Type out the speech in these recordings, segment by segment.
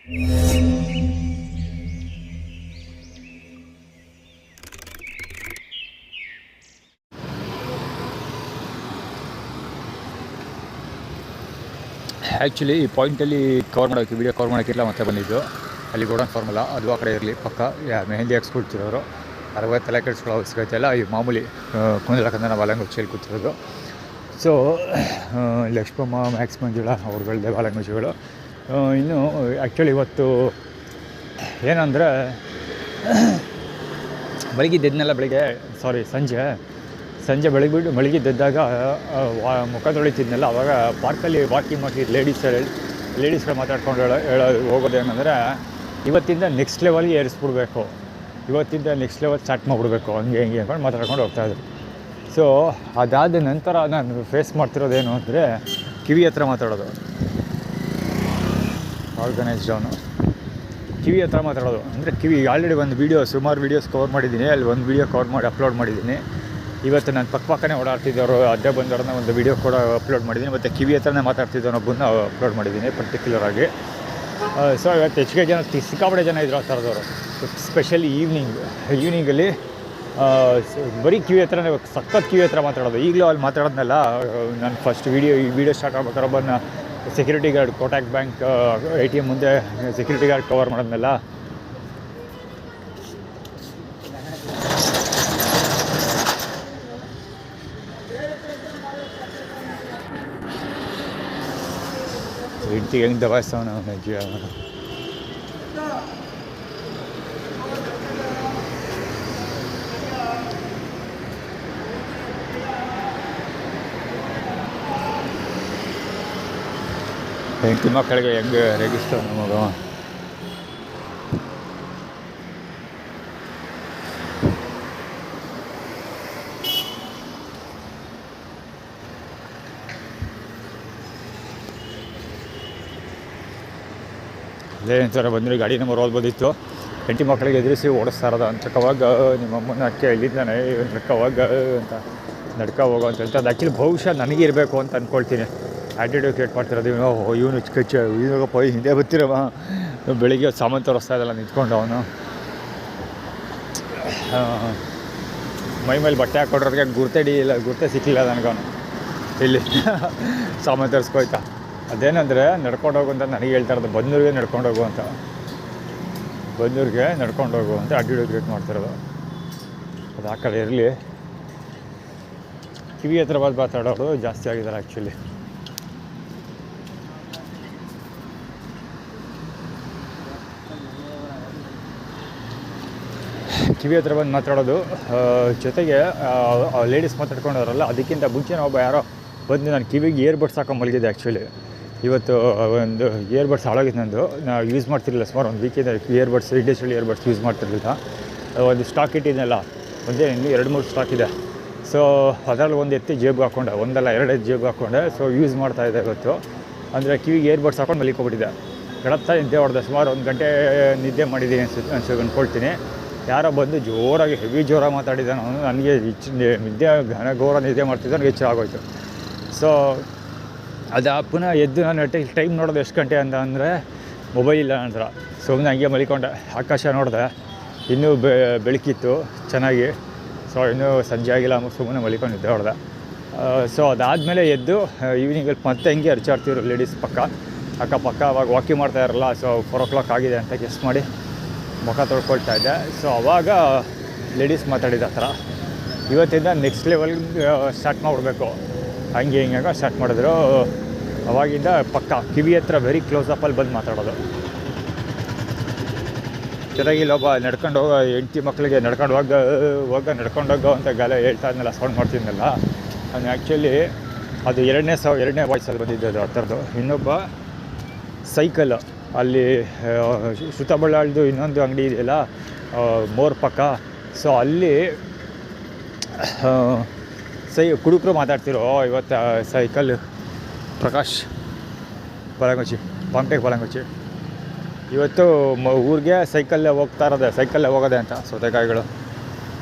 Actually ಈ ಪಾಯಿಂಟಲ್ಲಿ video cover ಮಾಡೋಕ್ಕಿಲ್ಲ ಮತ್ತೆ ಬಂದಿದ್ದು ಅಲ್ಲಿ ಗೋಡನ್ ಫಾರ್ಮಲ್ಲ ಅದು ಆ ಕಡೆ ಇರಲಿ ಪಕ್ಕ ಮೆಹಂದಿ ಹಾಕ್ಸ್ಕೊಳ್ತಿರೋರು 60 ತಲೆ ಕೆಡಿಸ್ಕೊಳ್ಳೋ ಅವಶ್ಯಕತೆ ಇಲ್ಲ. ಈ ಮಾಮೂಲಿ ಕುಂದಲಕಂದ ನಾವು ಬಾಲಂಗುಚ್ಚಿಯಲ್ಲಿ ಕೂತಿರೋದು. ಸೊ ಲಕ್ಷ್ಮಮ್ಮ ಮ್ಯಾಕ್ಸ್ ಮಂಜುಳಾ ಅವ್ರಗಳದ್ದೇ ಬಾಲಂಗುಚ್ಚಿಗಳು. ಇನ್ನು ಆ್ಯಕ್ಚುಲಿ ಇವತ್ತು ಏನಂದರೆ ಸಂಜೆ ಬೆಳಗ್ಗೆದ್ದಾಗ ಮುಖ ತೊಳಿತಿದ್ನಲ್ಲ, ಆವಾಗ ಪಾರ್ಕಲ್ಲಿ ವಾಕಿಂಗ್ ಮಾಡಿ ಲೇಡೀಸ್ಗಳು ಮಾತಾಡ್ಕೊಂಡು ಹೋಗೋದೇನೆಂದರೆ ಇವತ್ತಿಂದ ನೆಕ್ಸ್ಟ್ ಲೆವೆಲ್ಗೆ ಏರಿಸ್ಬಿಡ್ಬೇಕು, ಇವತ್ತಿಂದ ನೆಕ್ಸ್ಟ್ ಲೆವೆಲ್ ಸ್ಟಾರ್ಟ್ ಮಾಡಿಬಿಡ್ಬೇಕು, ಹಂಗೆ ಅಂದ್ಕೊಂಡು ಮಾತಾಡ್ಕೊಂಡು ಹೋಗ್ತಾಯಿದ್ರು. ಸೊ ಅದಾದ ನಂತರ ನಾನು ಫೇಸ್ ಮಾಡ್ತಿರೋದೇನು ಅಂದರೆ ಕಿವಿ ಹತ್ರ ಮಾತಾಡೋದು. ಆರ್ಗನೈಸ್ಡ್ ಅವನು ಕಿವಿ ಹತ್ರ ಮಾತಾಡೋದು ಅಂದರೆ ಆಲ್ರೆಡಿ ಒಂದು ಸುಮಾರು ವೀಡಿಯೋಸ್ ಕವರ್ ಮಾಡಿದ್ದೀನಿ. ಅಲ್ಲಿ ಒಂದು ವೀಡಿಯೋ ಕವರ್ ಮಾಡಿ ಅಪ್ಲೋಡ್ ಮಾಡಿದ್ದೀನಿ. ಇವತ್ತು ನಾನು ಪಕ್ಕನೇ ಓಡಾಡ್ತಿದ್ದವರು ಅಡ್ಡ ಬಂದವ್ರನ್ನ ಒಂದು ವೀಡಿಯೋ ಕೂಡ ಅಪ್ಲೋಡ್ ಮಾಡಿದ್ದೀನಿ. ಮತ್ತು ಕಿವಿ ಹತ್ರನೇ ಮಾತಾಡ್ತಿದ್ದವನೊಬ್ಬನ್ನ ಅಪ್ಲೋಡ್ ಮಾಡಿದ್ದೀನಿ ಪರ್ಟಿಕ್ಯುಲರ್ ಆಗಿ. ಸೊ ಇವತ್ತು ಹೆಚ್ಚಿಗೆ ಜನ ಸಿಕ್ಕಾಪಟ್ಟೆ ಜನ ಇದ್ರು ಆ ಥರದವರು. ಸ್ಪೆಷಲಿ ಈವ್ನಿಂಗಲ್ಲಿ ಬರೀ ಕಿವಿ ಹತ್ರನೇ ಸಖತ್ ಕಿವಿ ಹತ್ರ ಮಾತಾಡೋದು. ಈಗಲೂ ಅಲ್ಲಿ ಮಾತಾಡೋದ್ನಲ್ಲ, ನಾನು ಫಸ್ಟ್ ಈ ವಿಡಿಯೋ ಸ್ಟಾರ್ಟ್ ಆಗ್ಬೇಕಾದ್ರೆ ಒಬ್ಬನ security guard Kotak bank ATM ಮುಂದೆ ಸೆಕ್ಯೂರಿಟಿ ಗಾರ್ಡ್ ಕವರ್ ಮಾಡೋದ್ನಲ್ಲ, ಹೆಂಡ್ತಿಗೆ ಹೆಂಗೆ ದಬಾಯಿಸ್ತವನ ಅಜ್ಜಿ ಅವನು. ಹೆಂಡತಿ ಮಕ್ಕಳಿಗೆ ಹೆಂಗೆ ರೇಗಿಸ್ತವ ನಮಗ. ಅದೇ ಥರ ಬಂದರೆ ಗಾಡಿ ನಂಬರ್ ಓದ್ಬೋದಿತ್ತು. ಹೆಂಡತಿ ಮಕ್ಕಳಿಗೆ ಎದುರಿಸಿ ಓಡಿಸ್ತಾ ಇರೋದು ಅಂತಕ್ಕವಾಗ ನಿಮ್ಮಮ್ಮನ ಅಕ್ಕೆ ಇಲ್ಲಿದ್ದಾನೆ ನಡ್ಕ ಹೋಗೋ ಅಂತ ಹೇಳ್ತಾರೆ. ಅದು ಆ್ಯಕ್ಚುಲಿ ಬಹುಶಃ ನನಗೆ ಇರಬೇಕು ಅಂತ ಅಂದ್ಕೊಳ್ತೀನಿ. ಆ್ಯಟಿಟ್ಯೂಡ್ ಕ್ರಿಯೇಟ್ ಮಾಡ್ತಿರೋದು ಇವನು ಇವಾಗಪ್ಪ ಹಿಂದೆ ಬರ್ತಿರವ ಬೆಳಿಗ್ಗೆ ಸಾಮಾನು ತೋರಿಸ್ತಾ ಇದ್ದಲ್ಲ ನಿಂತ್ಕೊಂಡು ಅವನು ಮೈ ಮೇಲೆ ಬಟ್ಟೆ ಹಾಕ್ಕೊಡ್ರಿಗೆ ಗುರ್ತೆ ಸಿಕ್ಕಿಲ್ಲ ನನಗವನು ಇಲ್ಲಿ ಸಾಮಾನು ತರಿಸ್ಕೋಯ್ತಾ. ಅದೇನಂದರೆ ನಡ್ಕೊಂಡು ಹೋಗು ಅಂತ ನನಗೆ ಹೇಳ್ತಾ ಇರೋದು, ಬಂದೂರಿಗೆ ನಡ್ಕೊಂಡು ಹೋಗು ಅಂತ ಆ್ಯಟಿಟ್ಯೂಡ್ ಕ್ರಿಯೇಟ್ ಮಾಡ್ತಿರೋದು. ಅದು ಆ ಕಡೆ ಇರಲಿ. ಕಿವಿ ಹತ್ರ ಬಂದು ಮಾತಾಡೋರು ಜಾಸ್ತಿ ಆಗಿದ್ದಾರೆ ಆ್ಯಕ್ಚುಲಿ. ಕಿವಿ ಹತ್ರ ಬಂದು ಮಾತಾಡೋದು ಜೊತೆಗೆ ಲೇಡೀಸ್ ಮಾತಾಡ್ಕೊಂಡವ್ರಲ್ಲ, ಅದಕ್ಕಿಂತ ಮುಂಚೆ ಒಬ್ಬ ಯಾರೋ ಬಂದು ನಾನು ಕಿವಿಗೆ ಇಯರ್ಬಡ್ಸ್ ಹಾಕೊಂಡು ಮಲಗಿದೆ. ಆ್ಯಕ್ಚುಲಿ ಇವತ್ತು ಒಂದು ಇಯರ್ಬಡ್ಸ್ ಹಾಳಾಗಿತ್ತು ನಂದು. ನಾವು ಯೂಸ್ ಮಾಡ್ತಿರಲಿಲ್ಲ, ಸುಮಾರು ಒಂದು ವೀಕಿಂದ ಇಂಡಸ್ಟ್ರಿಯಲ್ ಇಯರ್ಬಡ್ಸ್ ಯೂಸ್ ಮಾಡ್ತಿರಲಿಲ್ಲ. ಒಂದು ಸ್ಟಾಕ್ ಇಟ್ಟಿದ್ನಲ್ಲ, ಒಂದೇ ಇನ್ನೂ 2-3 ಸ್ಟಾಕ್ ಇದೆ. ಸೊ ಅದರಲ್ಲಿ ಒಂದು ಎತ್ತಿ ಜೇಬಿಗೆ ಹಾಕ್ಕೊಂಡೆ, ಒಂದಲ್ಲ 2 ಜೇಬಿಗೆ ಹಾಕ್ಕೊಂಡೆ. ಸೊ ಯೂಸ್ ಮಾಡ್ತಾಯಿದ್ದೆ ಇವತ್ತು. ಅಂದರೆ ಕಿವಿಗೆ ಇಯರ್ಬಡ್ಸ್ ಹಾಕೊಂಡು ಮಲಿಕೊಬಿಟ್ಟಿದ್ದೆ. ಗಡತ್ತಾ ನಿದ್ದೆ ಹೊಡೆದೆ, ಸುಮಾರು 1 ಗಂಟೆ ನಿದ್ದೆ ಮಾಡಿದ್ದೀನಿ ಅಂದ್ಕೊಳ್ತೀನಿ. ಯಾರೋ ಬಂದು ಹೆವಿ ಜೋರಾಗಿ ಮಾತಾಡಿದ್ದಾನೆ ಅವನು. ನನಗೆ ನಿದ್ದೆ ಘೋರ ನಿದ್ದೆ ಮಾಡ್ತಿದ್ದೆ, ನನಗೆ ಎಚ್ಚರ ಆಗೋಯ್ತು. ಸೊ ಅದು ಪುನಃ ಎದ್ದು ನಾನು ಟೈಮ್ ನೋಡೋದು ಎಷ್ಟು ಗಂಟೆ ಅಂತ ಅಂದರೆ ಮೊಬೈಲ್ ಇಲ್ಲ ನಂತರ ಸುಮ್ಮನೆ ಹಂಗೆ ಮಲಿಕೊಂಡೆ. ಆಕಾಶ ನೋಡಿದೆ, ಇನ್ನೂ ಬೆಳಕಿತ್ತು ಚೆನ್ನಾಗಿ. ಸೊ ಇನ್ನೂ ಸಂಜೆ ಆಗಿಲ್ಲ, ಸುಮ್ಮನೆ ಮಲಿಕೊಂಡಿದ್ದೆ ಹೊಡೆದೆ. ಸೊ ಅದಾದಮೇಲೆ ಎದ್ದು ಈವ್ನಿಂಗಲ್ಲಿ ಮತ್ತೆ ಹಂಗೆ ಅರ್ಚಾಡ್ತಿದ್ರು ಲೇಡೀಸ್ ಅಕ್ಕಪಕ್ಕ. ಅವಾಗ ವಾಕಿಂಗ್ ಮಾಡ್ತಾ ಇರಲ್ಲ. ಸೊ 4 o'clock ಆಗಿದೆ ಅಂತ ಗೆಸ್ ಮಾಡಿ ಮುಖ ತೊಳ್ಕೊಳ್ತಾ ಇದ್ದೆ. ಸೊ ಅವಾಗ ಲೇಡೀಸ್ ಮಾತಾಡಿದ ಆ ಥರ ಇವತ್ತಿಂದ ನೆಕ್ಸ್ಟ್ ಲೆವೆಲ್ಗೆ ಸ್ಟಾರ್ಟ್ ಮಾಡಿಬಿಡ್ಬೇಕು, ಹಂಗೆ ಸ್ಟಾರ್ಟ್ ಮಾಡಿದ್ರು. ಅವಾಗಿಂದ ಪಕ್ಕ ಕಿವಿ ಹತ್ರ ವೆರಿ ಕ್ಲೋಸಪ್ಪಲ್ಲಿ ಬಂದು ಮಾತಾಡೋದು. ಜೊತೆಗೆ ಇಲ್ಲೊಬ್ಬ ನಡ್ಕೊಂಡು ಹೋಗೋ ಹೆಂಡತಿ ಮಕ್ಕಳಿಗೆ ನಡ್ಕೊಂಡು ಹೋಗೋ ಅಂತ ಹೇಳ್ತಾ ಇದ್ನಲ್ಲ, ಸೌಂಡ್ ಮಾಡ್ತಿದ್ನಲ್ಲ, ನಾನು ಆ್ಯಕ್ಚುಲಿ ಅದು ಎರಡನೇ ವಾಯ್ಸಲ್ಲಿ ಬಂದಿದ್ದು ಆ ಥರದ್ದು. ಇನ್ನೊಬ್ಬ ಸೈಕಲ್ ಅಲ್ಲಿ ಶ್ರುತಬಳ್ಳಾಳ್ದು ಇನ್ನೊಂದು ಅಂಗಡಿ ಇದೆಯಲ್ಲ ಮೋರ್ ಪಕ್ಕ. ಸೊ ಅಲ್ಲಿ ಕುಡುಕರು ಮಾತಾಡ್ತಿರೋ ಇವತ್ತು ಸೈಕಲ್ ಪ್ರಕಾಶ್ ಬಾಲಂಗುಚ್ಚಿ ಇವತ್ತು ಊರಿಗೆ ಸೈಕಲ್ಲೇ ಹೋಗೋದೆ ಅಂತ ಸೌತೆಕಾಯಿಗಳು.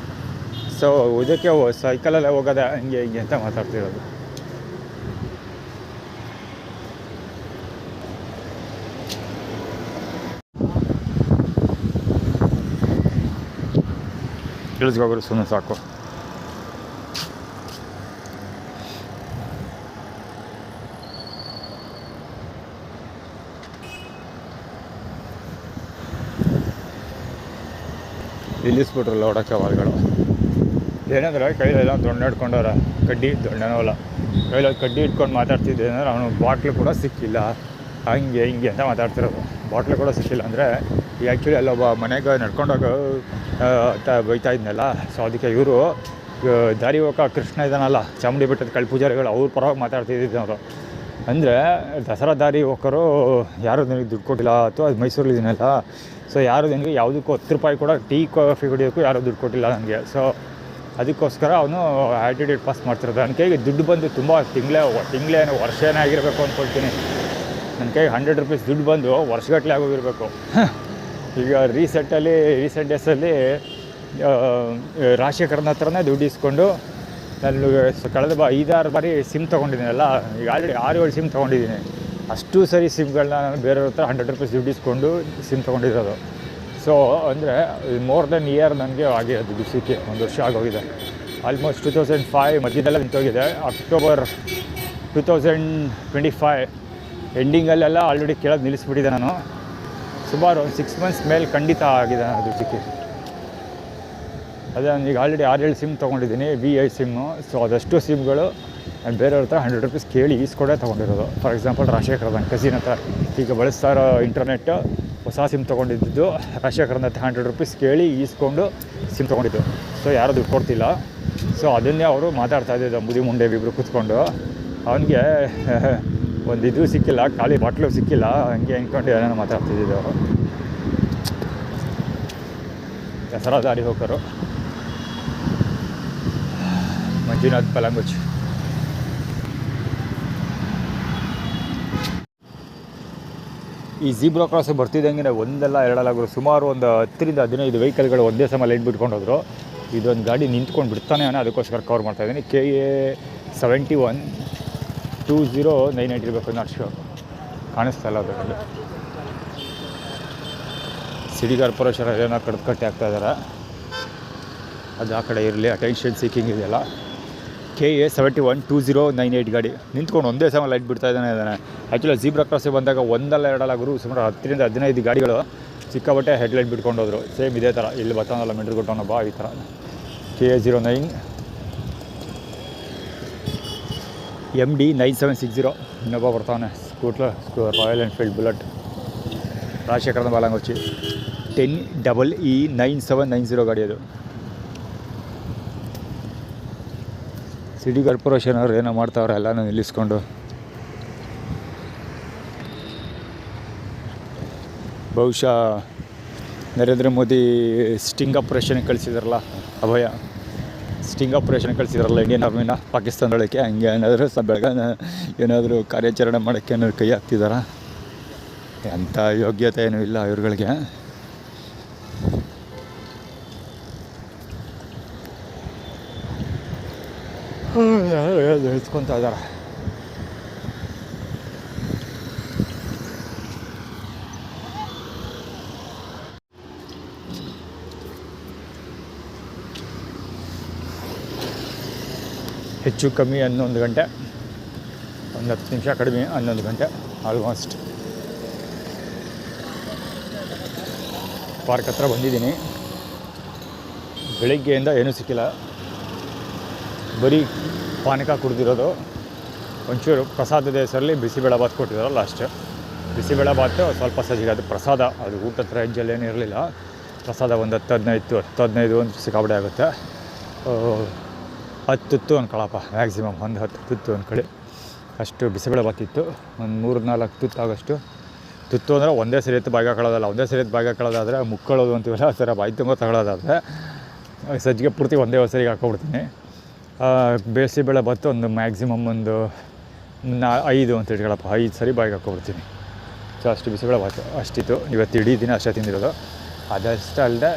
ಸೊ ಇದಕ್ಕೆ ಸೈಕಲಲ್ಲೇ ಹೋಗೋದೆ ಹಂಗೆ ಅಂತ ಮಾತಾಡ್ತಿರೋದು. ಇಳಿಸ್ಕೋಗ್ರು ಸುಮ್ಮನೆ ಸಾಕು. ನಿಲ್ಲಿಸ್ಬಿಟ್ರಲ್ಲ ಹೊಡಕ್ಕೆ ವಾಲ್ಗಳು. ಏನಂದ್ರೆ ಕೈಲೆಲ್ಲ ದೊಣ್ಣೆ ಹಿಡ್ಕೊಂಡವ್ರೆ, ಕಡ್ಡಿ ದೊಣ್ಣೆನೋ ಅಲ್ಲ, ಕೈಲಲ್ಲಿ ಕಡ್ಡಿ ಇಟ್ಕೊಂಡು ಮಾತಾಡ್ತಿದ್ದೆ ಅಂದರೆ ಅವನು ಬಾಟ್ಲು ಕೂಡ ಸಿಕ್ಕಿಲ್ಲ, ಹಂಗೆ ಹಿಂಗೆ ಅಂತ ಮಾತಾಡ್ತಿರೋದು. ಬಾಟ್ಲು ಕೂಡ ಸಿಕ್ಕಿಲ್ಲ ಅಂದರೆ ಈಗ ಆ್ಯಕ್ಚುಲಿ ಅಲ್ಲೊಬ್ಬ ಮನೆಗೆ ನಡ್ಕೊಂಡೋಗ ಬೈತಾ ಇದ್ನಲ್ಲ, ಸೊ ಅದಕ್ಕೆ ಇವರು ದಾರಿ ಹೋಗೋ ಕೃಷ್ಣ ಇದ್ದಾನಲ್ಲ, ಚಾಮುಂಡಿ ಬೆಟ್ಟದ ಕಳ್ಳ ಪೂಜಾರಿಗಳು, ಅವ್ರ ಪರವಾಗಿ ಮಾತಾಡ್ತಿದ್ದಿದ್ದು ಅವರು. ಅಂದರೆ ದಸರಾ ದಾರಿ ಹೋಗೋರು ಯಾರು ನನಗೆ ದುಡ್ಡು ಕೊಟ್ಟಿಲ್ಲ, ಅಥವಾ ಅದು ಮೈಸೂರಲ್ಲಿದ್ದೀನಲ್ಲ, ಸೊ ಯಾರು ನನಗೆ ಯಾವುದಕ್ಕೂ 10 ರೂಪಾಯಿ ಕೂಡ ಟೀ ಕಾಫಿ ಕುಡಿಯೋಕ್ಕೂ ಯಾರೂ ದುಡ್ಡು ಕೊಟ್ಟಿಲ್ಲ ನನಗೆ. ಸೊ ಅದಕ್ಕೋಸ್ಕರ ಅವನು ಆ್ಯಟಿಟ್ಯೂಡ್ ಪಾಸ್ ಮಾಡ್ತಿರೋದು. ನನ್ನ ಕೈಗೆ ದುಡ್ಡು ಬಂದು ತುಂಬ ತಿಂಗಳೇನು ವರ್ಷನೇ ಆಗಿರಬೇಕು ಅಂದ್ಕೊಳ್ತೀನಿ. ನನ್ನ ಕೈಗೆ 100 ರೂಪೀಸ್ ದುಡ್ಡು ಬಂದು ವರ್ಷಗಟ್ಟಲೆ ಆಗೋಗಿರಬೇಕು. ಈಗ ರೀಸೆಂಟ್ ಡೇಸಲ್ಲಿ ರಾಜಶೇಖರನ ಹತ್ರನೇ ದುಡ್ಡು ಇಸ್ಕೊಂಡು ನಾನು ಕಳೆದ 5-6 ಬಾರಿ ಸಿಮ್ ತೊಗೊಂಡಿದ್ದೀನಲ್ಲ, ಈಗ ಆಲ್ರೆಡಿ 6-7 ಸಿಮ್ ತೊಗೊಂಡಿದ್ದೀನಿ. ಅಷ್ಟು ಸರಿ ಸಿಮ್ಗಳನ್ನ ನಾನು ಬೇರೆಯವ್ರ ಹತ್ರ 100 ರೂಪೀಸ್ ದುಡ್ಡು ಇಸ್ಕೊಂಡು ಸಿಮ್ ತೊಗೊಂಡಿರೋದು. ಸೊ ಅಂದರೆ ಮೋರ್ ದೆನ್ ಇಯರ್ ನನಗೆ ಆಗಿರೋದು ದಿವಸಕ್ಕೆ 1 ವರ್ಷ ಆಗೋಗಿದೆ. ಆಲ್ಮೋಸ್ಟ್ 2005 ಮಧ್ಯದೆಲ್ಲ ನಿಂತೋಗಿದೆ. ಅಕ್ಟೋಬರ್ 2025 ಎಂಡಿಂಗಲ್ಲೆಲ್ಲ ಆಲ್ರೆಡಿ ಕೇಳೋದು ನಿಲ್ಲಿಸ್ಬಿಟ್ಟಿದ್ದೆ ನಾನು. ಸುಮಾರು ಒಂದು 6 ಮಂತ್ಸ್ ಮೇಲೆ ಖಂಡಿತ ಆಗಿದೆ ನಾನು ದುಡ್ಡಿಗೆ. ಅದೇ ಈಗ ಆಲ್ರೆಡಿ 6-7 ಸಿಮ್ ತೊಗೊಂಡಿದ್ದೀನಿ, VI ಸಿಮ್ಮು. ಸೊ ಅದಷ್ಟು ಸಿಮ್ಗಳು ನಾನು ಬೇರೆಯವ್ರ ಹತ್ರ 100 ರೂಪೀಸ್ ಕೇಳಿ ಈಸ್ಕೊಡೇ ತೊಗೊಂಡಿರೋದು. ಫಾರ್ ಎಕ್ಸಾಂಪಲ್ ರಾಜಶೇಖರ ನನ್ನ ಕಸಿನ್ ಹತ್ರ ಈಗ ಬಳಸ್ತಾ ಇರೋ ಇಂಟರ್ನೆಟ್ ಹೊಸ ಸಿಮ್ ತೊಗೊಂಡಿದ್ದು ರಾಜಶೇಖರನ ಹತ್ರ 100 ರೂಪೀಸ್ ಕೇಳಿ ಈಸ್ಕೊಂಡು ಸಿಮ್ ತೊಗೊಂಡಿದ್ದು. ಸೊ ಯಾರೂ ದುಡ್ಡು ಕೊಡ್ತಿಲ್ಲ. ಸೊ ಅದನ್ನೇ ಅವರು ಮಾತಾಡ್ತಾಯಿದ್ದು, ಮುದಿ ಮುಂಡೆ ಇಬ್ಬರು ಕೂತ್ಕೊಂಡು. ಅವನಿಗೆ ಒಂದು ಇದು ಸಿಕ್ಕಿಲ್ಲ, ಖಾಲಿ ಬಾಟ್ಲು ಸಿಕ್ಕಿಲ್ಲ, ಹಂಗೆ ಅಂದ್ಕೊಂಡು ಏನೇನೋ ಮಾತಾಡ್ತಿದ್ದಿದ್ದು ಅವರು. ದಸರಾ ದಾರಿ ಹೋಗೋರು ಮಂಜುನಾಥ್ ಪಲಂಗುಚ್. ಈ ಝೀಬ್ರಾ ಕ್ರಾಸ್ ಬರ್ತಿದ್ದಂಗೆ ಒಂದಲ್ಲ ಎರಡಲ್ಲ ಸುಮಾರು ಒಂದು 10-15 ವೆಹಿಕಲ್ಗಳು ಒಂದೇ ಸಮ ಲೈಟ್ ಬಿಟ್ಕೊಂಡು ಹೋದರು. ಇದೊಂದು ಗಾಡಿ ನಿಂತ್ಕೊಂಡು ಬಿಡ್ತಾನೆ ಅನ್ನೋ ಅದಕ್ಕೋಸ್ಕರ ಕವರ್ ಮಾಡ್ತಾಯಿದ್ದೀನಿ. KA 712098 ಇರಬೇಕು, ನಾಟ್ ಶೋರ್, ಕಾಣಿಸ್ತಾ ಇಲ್ಲ ಅದರಲ್ಲಿ. ಸಿಟಿ ಕಾರ್ಪೊರೇಷನ್ ಏನೋ ಕಟ್ಟಿ ಆಗ್ತಾಯಿದ್ದಾರೆ, ಅದು ಆ ಕಡೆ ಇರಲಿ. ಅಟೆನ್ಷನ್ ಸೀಕಿಂಗ್ ಇದೆಯಲ್ಲ. KA 712098 ಗಾಡಿ ನಿಂತ್ಕೊಂಡು ಒಂದೇ ಸಮ ಲೈಟ್ ಬಿಡ್ತಾ ಇದ್ದಾನೆ. ಆ್ಯಕ್ಚುಲಿ ಝೀಬ್ರಾ ಕ್ರಾಸಿಗೆ ಬಂದಾಗ ಒಂದಲ್ಲ ಎರಡಲ್ಲ ಸುಮಾರು 10-15 ಗಾಡಿಗಳು ಸಿಕ್ಕಾಬಟ್ಟೆ ಹೆಡ್ಲೈಟ್ ಬಿಟ್ಕೊಂಡು ಹೋದರು. ಸೇಮ್ ಇದೇ ಥರ ಇಲ್ಲಿ ಬರ್ತಾನಲ್ಲ ಮೆಂಡ್ರಿಗೊಟ್ಟವನೊಬ್ಬ, ಈ ಥರ. KA 09 MD 9760 ಇನ್ನೊಬ್ಬ ಬರ್ತಾವನೆ, ಸ್ಕೂಟ್ರ್ ರಾಯಲ್ ಎನ್ಫೀಲ್ಡ್ ಬುಲೆಟ್. ರಾಜಶೇಖರದ ಬಾಲಂಗೋಚಿ 10EE 9790 ಗಾಡಿ ಅದು. ಸಿಟಿ ಕಾರ್ಪೊರೇಷನ್ ಅವ್ರು ಏನೋ ಮಾಡ್ತಾವ್ರೆ, ಎಲ್ಲನೂ ನಿಲ್ಲಿಸ್ಕೊಂಡು. ಬಹುಶಃ ನರೇಂದ್ರ ಮೋದಿ ಸ್ಟಿಂಗ್ ಆಪ್ರೇಷನ್ಗೆ ಕಳಿಸಿದಾರಲ್ಲ, ಅಭಯ ಸ್ಟಿಂಗ್ ಆಪ್ರೇಷನ್ಗೆ ಕಳಿಸಿದಾರಲ್ಲ ಇಂಡಿಯನ್ ಆರ್ಮಿನ ಪಾಕಿಸ್ತಾನದೊಳಕ್ಕೆ, ಹಂಗೆ ಏನಾದರೂ ಬೆಳಗಾನ ಏನಾದರೂ ಕಾರ್ಯಾಚರಣೆ ಮಾಡೋಕ್ಕೆ ಏನಾದ್ರು ಕೈ ಹಾಕ್ತಿದಾರ? ಅಂಥ ಯೋಗ್ಯತೆ ಏನೂ ಇಲ್ಲ ಇವ್ರುಗಳಿಗೆ. ಹೇಳ್ಸ್ಕೊತಾ ಇದ್ದಾರೆ. ಹೆಚ್ಚು ಕಮ್ಮಿ 11 ಗಂಟೆ, ಒಂದು 10 ನಿಮಿಷ ಕಡಿಮೆ 11 ಗಂಟೆ ಆಲ್ಮೋಸ್ಟ್. ಪಾರ್ಕ್ ಹತ್ರ ಬಂದಿದ್ದೀನಿ. ಬೆಳಗ್ಗೆಯಿಂದ ಏನೂ ಸಿಕ್ಕಿಲ್ಲ, ಬರೀ ಪಾನಕ ಕುಡಿದಿರೋದು. ಒಂಚೂರು ಪ್ರಸಾದದ ಹೆಸರಲ್ಲಿ ಬಿಸಿಬೇಳೆಭಾತ್ ಕೊಟ್ಟಿದ್ದಾರಲ್ಲ ಅಷ್ಟೇ. ಬಿಸಿಬೇಳೆಭಾತು ಸ್ವಲ್ಪ ಸಜ್ಜಿಗೆ, ಅದು ಪ್ರಸಾದ, ಅದು ಊಟದ ರೇಂಜಲ್ಲಿ ಏನೂ ಇರಲಿಲ್ಲ. ಪ್ರಸಾದ ಒಂದು 10-15 ಒಂದು ಸಿಕ್ಕಾಬಡೆ ಆಗುತ್ತೆ. 10 ತುತ್ತು ಅಂದ್ಕೊಳ್ಳಪ್ಪ, ಮ್ಯಾಕ್ಸಿಮಮ್ ಒಂದು 10 ತುತ್ತು ಅಂದ್ಕೊಳ್ಳಿ. ಅಷ್ಟು ಬಿಸಿಬೇಳೆಭಾತ್ ಇತ್ತು. ಒಂದು 3-4 ತುತ್ತು ಆಗೋಷ್ಟು. ತುತ್ತು ಅಂದರೆ ಒಂದೇ ಸರಿ ಎತ್ತು ಬಾಯಿಗೆ ಹಾಕೊಳ್ಳೋದಲ್ಲ, ಒಂದೇ ಸರಿ ಎತ್ತು ಬಾಯಿಗೆ ಹಾಕೊಳ್ಳೋದಾದರೆ ಮುಕ್ಕೊಳ್ಳೋದು ಅಂತೀವಲ್ಲ, ಆ ಥರ ಬಾಯಿ ತುಂಬ ತಗೊಳ್ಳೋದಾದರೆ ಸಜ್ಜಿಗೆ ಪೂರ್ತಿ ಒಂದೇ ಸರಿಗೆ ಹಾಕ್ಕೊಬಿಡ್ತೀನಿ. ಬಿಸಿಬೇಳೆಭಾತು ಒಂದು ಮ್ಯಾಕ್ಸಿಮಮ್ ಒಂದು 5 ಅಂತ ಇಟ್ಕೊಳ್ಳಪ್ಪ, 5 ಸರಿ ಬಾಯಿಗೆ ಹಾಕ್ಕೊಬಿಡ್ತೀನಿ. ಸೊ ಅಷ್ಟು ಬಿಸಿಬೇಳೆಭಾತು ಅಷ್ಟಿತ್ತು. ಇವತ್ತು ಇಡೀ ದಿನ ಅಷ್ಟೇ ತಿಂದಿರೋದು. ಅದಷ್ಟೇ ಅಲ್ಲದೆ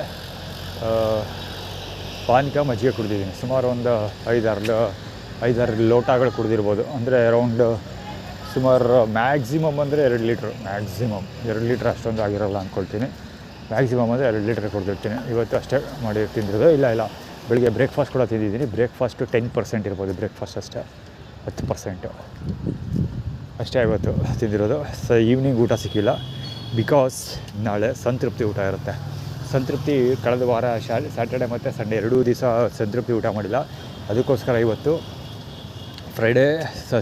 ಪಾನಕ ಮಜ್ಜಿಗೆ ಕುಡಿದಿದ್ದೀನಿ. ಸುಮಾರು ಒಂದು 5-6 ಲೋಟಗಳು ಕುಡಿದಿರ್ಬೋದು. ಅಂದರೆ ಅರೌಂಡ್ ಸುಮಾರು ಮ್ಯಾಕ್ಸಿಮಮ್ ಅಂದರೆ 2 ಲೀಟ್ರ್, ಮ್ಯಾಕ್ಸಿಮಮ್ 2 ಲೀಟ್ರ್ ಅಷ್ಟೊಂದು ಆಗಿರೋಲ್ಲ ಅಂದ್ಕೊಳ್ತೀನಿ. ಮ್ಯಾಕ್ಸಿಮಮ್ ಅಂದರೆ 2 ಲೀಟ್ರ್ ಕೊಡ್ತಿರ್ತೀನಿ. ಇವತ್ತು ಅಷ್ಟೇ ಮಾಡಿ ತಿಂದಿರೋದು. ಇಲ್ಲ ಬೆಳಿಗ್ಗೆ ಬ್ರೇಕ್ಫಾಸ್ಟ್ ಕೂಡ ತಿಂದಿದ್ದೀನಿ. ಬ್ರೇಕ್ಫಾಸ್ಟು 10% ಇರ್ಬೋದು, ಬ್ರೇಕ್ಫಾಸ್ಟ್ ಅಷ್ಟೇ 10% ಅಷ್ಟೇ ಇವತ್ತು ತಿಂದಿರೋದು. ಈವ್ನಿಂಗ್ ಊಟ ಸಿಕ್ಕಿಲ್ಲ, ಬಿಕಾಸ್ ನಾಳೆ ಸಂತೃಪ್ತಿ ಊಟ ಇರುತ್ತೆ. ಸಂತೃಪ್ತಿ ಕಳೆದ ವಾರ ಸ್ಯಾಟರ್ಡೆ ಮತ್ತು ಸಂಡೇ 2 ದಿವಸ ಸಂತೃಪ್ತಿ ಊಟ ಮಾಡಿಲ್ಲ. ಅದಕ್ಕೋಸ್ಕರ ಇವತ್ತು ಫ್ರೈಡೇ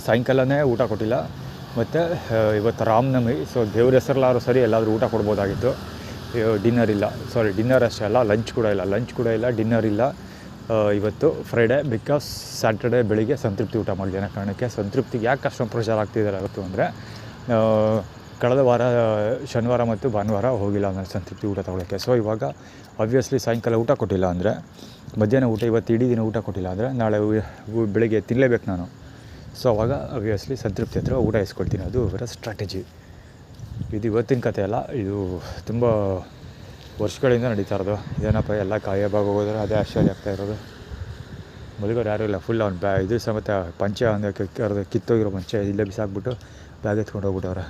ಸಾಯಂಕಾಲನೇ ಊಟ ಕೊಟ್ಟಿಲ್ಲ. ಮತ್ತು ಇವತ್ತು ರಾಮನವಮಿ, ಸೊ ದೇವ್ರ ಹೆಸರಲ್ಲಾದ್ರೂ ಸರಿ ಎಲ್ಲಾದರೂ ಊಟ ಕೊಡ್ಬೋದಾಗಿತ್ತು. ಡಿನ್ನರ್ ಇಲ್ಲ, ಡಿನ್ನರ್ ಅಷ್ಟೇ ಅಲ್ಲ, ಲಂಚ್ ಕೂಡ ಇಲ್ಲ, ಡಿನ್ನರ್ ಇಲ್ಲ ಇವತ್ತು ಫ್ರೈಡೇ. ಬಿಕಾಸ್ ಸ್ಯಾಟರ್ಡೇ ಬೆಳಿಗ್ಗೆ ಸಂತೃಪ್ತಿ ಊಟ ಮಾಡಿದೆ. ಅನ್ನೋ ಕಾರಣಕ್ಕೆ ಸಂತೃಪ್ತಿಗೆ ಯಾಕೆ ಅಷ್ಟೊಂದು ಪ್ರೆಷರ್ ಆಗ್ತಿದ್ದಾರೆ ಇವತ್ತು ಅಂದರೆ, ಕಳೆದ ವಾರ ಶನಿವಾರ ಮತ್ತು ಭಾನುವಾರ ಹೋಗಿಲ್ಲ ನಾನು ಸಂತೃಪ್ತಿ ಊಟ ತೊಗೊಳಕ್ಕೆ. ಸೊ ಇವಾಗ ಆಬ್ವಿಯಸ್ಲಿ ಸಾಯಂಕಾಲ ಊಟ ಕೊಟ್ಟಿಲ್ಲ ಅಂದರೆ, ಮಧ್ಯಾಹ್ನ ಊಟ ಇವತ್ತು ಇಡೀ ದಿನ ಊಟ ಕೊಟ್ಟಿಲ್ಲ ಅಂದರೆ ನಾಳೆ ಬೆಳಿಗ್ಗೆ ತಿನ್ನಲೇಬೇಕು ನಾನು. ಸೊ ಅವಾಗ ಆಬ್ವಿಯಸ್ಲಿ ಸಂತೃಪ್ತಿ ಹತ್ರ ಊಟ ಇಸ್ಕೊಳ್ತೀನಿ. ಅದು ಇವರ ಸ್ಟ್ರಾಟಜಿ. ಇದು ಇವತ್ತಿನ ಕಥೆ ಅಲ್ಲ, ಇದು ತುಂಬ ವರ್ಷಗಳಿಂದ ನಡೀತಾ ಇರೋದು. ಏನಪ್ಪ ಎಲ್ಲ ಕಾಯಬಾಗ ಹೋಗೋದ್ರೆ ಅದೇ ಆಶ್ಚರ್ಯ ಆಗ್ತಾ ಇರೋದು. ಮಲಗೋರು ಯಾರೂ ಇಲ್ಲ, ಫುಲ್ ಅವ್ನು ಇದು ಸಮೇತ ಪಂಚೆ ಅಂದರೆ ಕಿತ್ತೋಗಿರೋ ಪಂಚೆ ಇಲ್ಲೇ ಬಿಸಾಕ್ಬಿಟ್ಟು ಬ್ಯಾಗ್ ಎತ್ಕೊಂಡು ಹೋಗ್ಬಿಟ್ಟವ್ರೆ.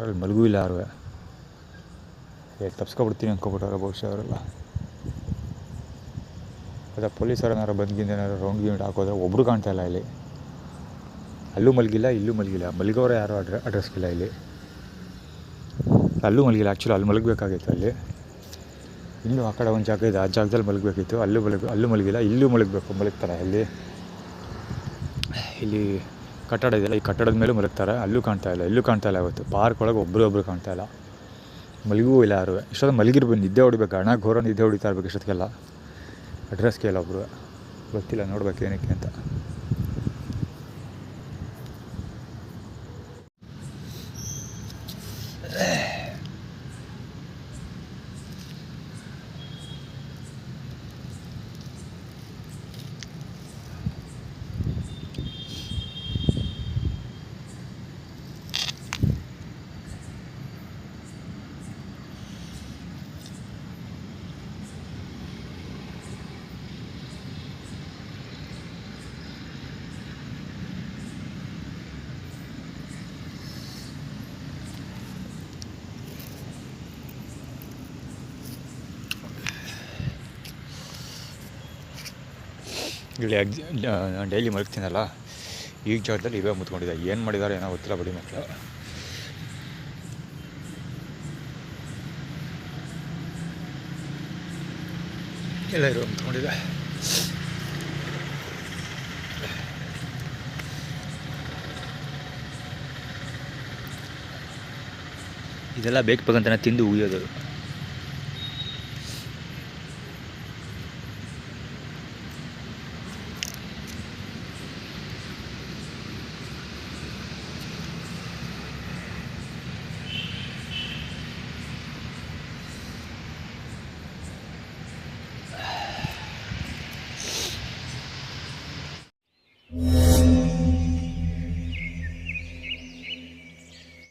ಅಲ್ಲಿ ಮಲಗೂ ಇಲ್ಲ ಯಾರು. ತಪ್ಸ್ಕೊಬಿಡ್ತೀನಿ ಅಂದ್ಕೊಬಿಟ್ಟವ್ರೆ ಬಹುಶಃ ಅವರೆಲ್ಲ. ಅಥವಾ ಪೊಲೀಸರು ಏನಾರು ಬಂದ್ಗಿಂದೇನಾರು ರೌಂಡ್ ಗಿಂಡ್ ಹಾಕೋದ್ರೆ ಒಬ್ಬರು ಕಾಣ್ತಾ ಇಲ್ಲ ಇಲ್ಲಿ. ಅಲ್ಲೂ ಮಲಗಿಲ್ಲ, ಇಲ್ಲೂ ಮಲಗಿಲ್ಲ. ಮಲಗೋರು ಯಾರು ಅಡ್ರೆಸ್ಗಿಲ್ಲ ಇಲ್ಲಿ. ಅಲ್ಲೂ ಮಲಗಿಲ್ಲ. ಆ್ಯಕ್ಚುಲಿ ಅಲ್ಲಿ ಮಲಗಬೇಕಾಗಿತ್ತು. ಅಲ್ಲಿ ಇನ್ನೂ ಆ ಕಡೆ ಒಂದು ಜಾಗ ಇದೆ, ಆ ಜಾಗದಲ್ಲಿ ಮಲಗಬೇಕಿತ್ತು. ಅಲ್ಲೂ ಮಲಗಿಲ್ಲ, ಇಲ್ಲೂ ಮಲಗ್ತಾರೆ. ಇಲ್ಲಿ ಕಟ್ಟಡ ಇದೆಯಲ್ಲ, ಈ ಕಟ್ಟಡದ ಮೇಲೂ ಮಲಗ್ತಾರೆ. ಅಲ್ಲೂ ಕಾಣ್ತಾ ಇಲ್ಲ, ಇಲ್ಲೂ ಕಾಣ್ತಾ ಇಲ್ಲ. ಇವತ್ತು ಪಾರ್ಕ್ ಒಳಗೆ ಒಬ್ಬರು ಕಾಣ್ತಾ ಇಲ್ಲ, ಮಲಗೂ ಇಲ್ಲ ಯಾರು. ಇಷ್ಟೊಂದು ಮಲಗಿರ್ಬೇಕು, ನಿದ್ದೆ ಹೊಡಿಬೇಕು, ಹಣ ಘೋರ ನಿದ್ದೆ ಹೊಡಿತಾ ಇರ್ಬೇಕು ಇಷ್ಟೊತ್ತಿಗೆಲ್ಲ. ಅಡ್ರೆಸ್ಗೆ ಇಲ್ಲ ಒಬ್ಬರು, ಗೊತ್ತಿಲ್ಲ, ನೋಡ್ಬೇಕು ಏನಕ್ಕೆ ಅಂತ. ಇಲ್ಲಿ ನಾನು ಡೈಲಿ ಮಲಗ್ತೀನಲ್ಲ, ಈಗ ಜಾಗದಲ್ಲಿ ಇವೇ ಮುತ್ಕೊಂಡಿದ್ದೆ. ಏನು ಮಾಡಿದ್ದಾರೆ ಏನೋ ಗೊತ್ತಿಲ್ಲ ಬಡಿ ಮಕ್ಕಳು. ಎಲ್ಲ ಇರೋ ಮುತ್ಕೊಂಡಿದೆ. ಇದೆಲ್ಲ ಬೇಕಂತಾನೆ ತಿಂದು ಉಯ್ಯೋದು.